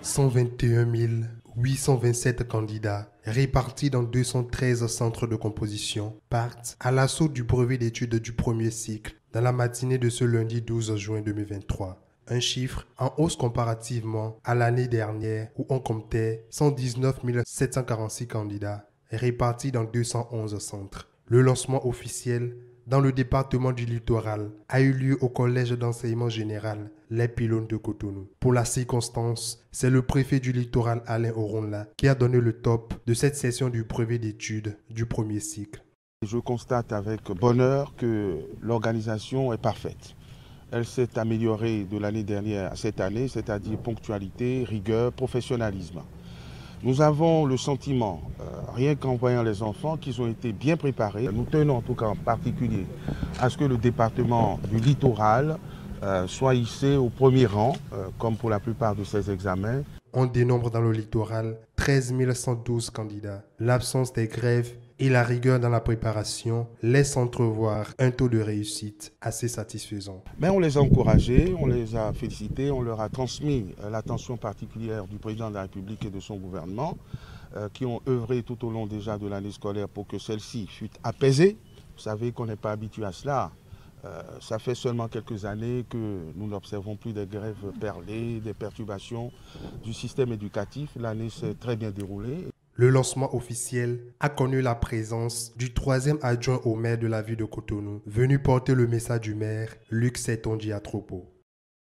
121 827 candidats répartis dans 213 centres de composition partent à l'assaut du brevet d'études du premier cycle dans la matinée de ce lundi 12 juin 2023. Un chiffre en hausse comparativement à l'année dernière où on comptait 119 746 candidats répartis dans 211 centres. Le lancement officiel dans le département du Littoral a eu lieu au collège d'enseignement général Les Pylônes de Cotonou. Pour la circonstance, c'est le préfet du Littoral Alain Oronla qui a donné le top de cette session du brevet d'études du premier cycle. Je constate avec bonheur que l'organisation est parfaite. Elle s'est améliorée de l'année dernière à cette année, c'est-à-dire ponctualité, rigueur, professionnalisme. Nous avons le sentiment, rien qu'en voyant les enfants, qu'ils ont été bien préparés. Nous tenons en tout cas en particulier à ce que le département du littoral soit hissé au premier rang, comme pour la plupart de ces examens. On dénombre dans le littoral 13 112 candidats. L'absence des grèves et la rigueur dans la préparation laissent entrevoir un taux de réussite assez satisfaisant. Mais on les a encouragés, on les a félicités, on leur a transmis l'attention particulière du président de la République et de son gouvernement, qui ont œuvré tout au long déjà de l'année scolaire pour que celle-ci fût apaisée. Vous savez qu'on n'est pas habitué à cela. Ça fait seulement quelques années que nous n'observons plus des grèves perlées, des perturbations du système éducatif. L'année s'est très bien déroulée. Le lancement officiel a connu la présence du troisième adjoint au maire de la ville de Cotonou, venu porter le message du maire, Luc Setonji Atropo.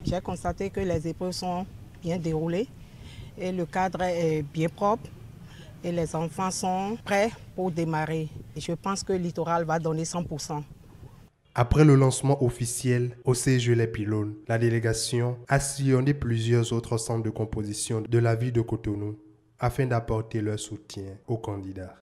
J'ai constaté que les épreuves sont bien déroulées et le cadre est bien propre et les enfants sont prêts pour démarrer. Et je pense que le littoral va donner 100%. Après le lancement officiel au CEG Les Pylônes, la délégation a sillonné plusieurs autres centres de composition de la ville de Cotonou afin d'apporter leur soutien aux candidats.